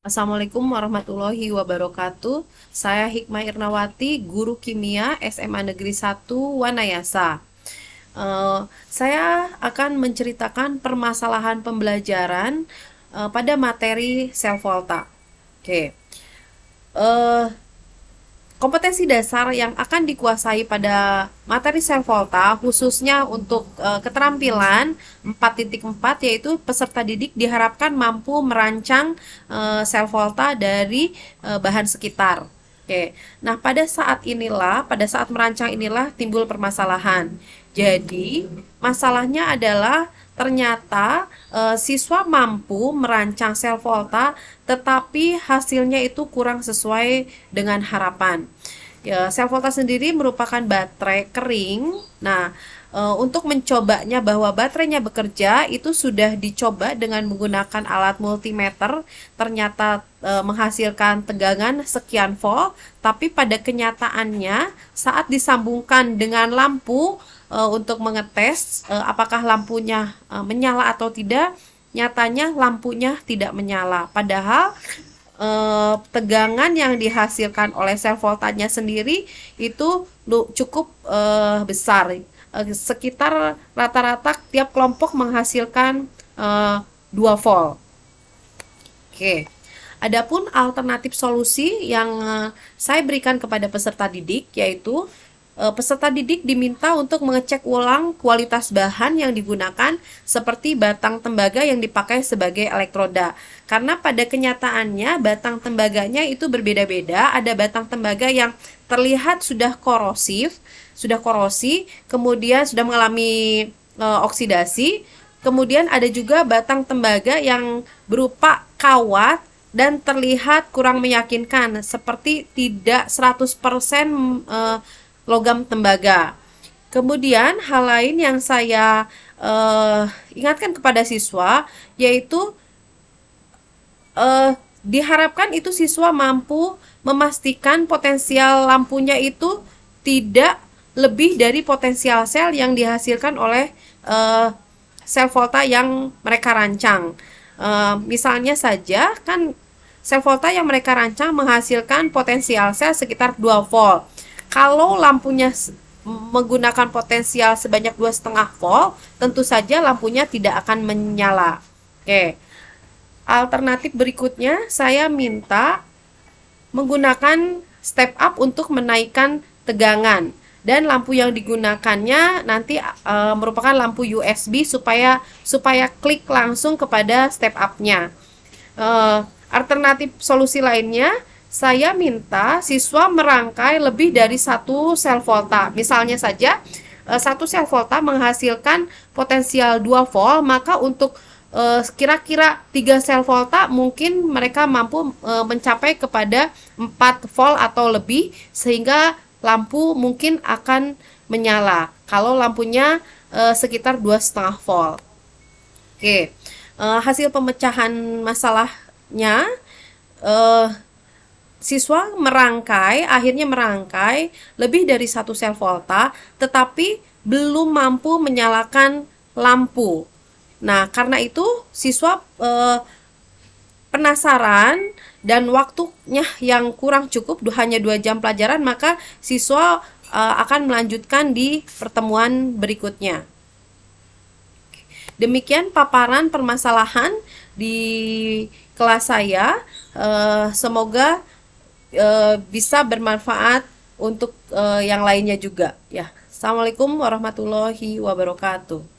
Assalamualaikum warahmatullahi wabarakatuh. Saya Hikmah Irnawati, guru kimia SMA Negeri 1 Wanayasa. Saya akan menceritakan permasalahan pembelajaran pada materi sel volta. Oke. Eh, Kompetensi dasar yang akan dikuasai pada materi sel volta khususnya untuk keterampilan 4.4 yaitu peserta didik diharapkan mampu merancang sel volta dari bahan sekitar. Oke. Nah, pada saat merancang inilah timbul permasalahan. Jadi, masalahnya adalah ternyata siswa mampu merancang sel volta tetapi hasilnya itu kurang sesuai dengan harapan. Ya, sel volta sendiri merupakan baterai kering. Nah, untuk mencobanya bahwa baterainya bekerja itu sudah dicoba dengan menggunakan alat multimeter, ternyata menghasilkan tegangan sekian volt, tapi pada kenyataannya saat disambungkan dengan lampu untuk mengetes apakah lampunya menyala atau tidak, nyatanya lampunya tidak menyala. Padahal tegangan yang dihasilkan oleh sel voltanya sendiri itu cukup besar. Sekitar rata-rata tiap kelompok menghasilkan 2 volt. Oke. Adapun alternatif solusi yang saya berikan kepada peserta didik yaitu peserta didik diminta untuk mengecek ulang kualitas bahan yang digunakan seperti batang tembaga yang dipakai sebagai elektroda. Karena pada kenyataannya batang tembaganya itu berbeda-beda. Ada batang tembaga yang terlihat sudah korosi, kemudian sudah mengalami oksidasi. Kemudian ada juga batang tembaga yang berupa kawat dan terlihat kurang meyakinkan seperti tidak 100% logam tembaga. Kemudian hal lain yang saya ingatkan kepada siswa yaitu diharapkan itu siswa mampu memastikan potensial lampunya itu tidak lebih dari potensial sel yang dihasilkan oleh sel volta yang mereka rancang. Misalnya saja kan sel volta yang mereka rancang menghasilkan potensial sel sekitar 2 volt. Kalau lampunya menggunakan potensial sebanyak 2,5 volt, tentu saja lampunya tidak akan menyala. Oke. Alternatif berikutnya saya minta menggunakan step up untuk menaikkan tegangan. Dan lampu yang digunakannya nanti merupakan lampu USB supaya klik langsung kepada step up-nya. Alternatif solusi lainnya, saya minta siswa merangkai lebih dari satu sel volta. Misalnya saja satu sel volta menghasilkan potensial 2 volt, maka untuk kira-kira 3 sel volta mungkin mereka mampu mencapai kepada 4 volt atau lebih sehingga lampu mungkin akan menyala kalau lampunya sekitar 2,5 volt. Oke, hasil pemecahan masalahnya siswa akhirnya merangkai lebih dari satu sel volta tetapi belum mampu menyalakan lampu. Nah, karena itu siswa penasaran dan waktunya yang kurang cukup hanya 2 jam pelajaran, maka siswa akan melanjutkan di pertemuan berikutnya. Demikian paparan permasalahan di kelas saya. Semoga bisa bermanfaat untuk yang lainnya juga ya. Assalamualaikum warahmatullahi wabarakatuh.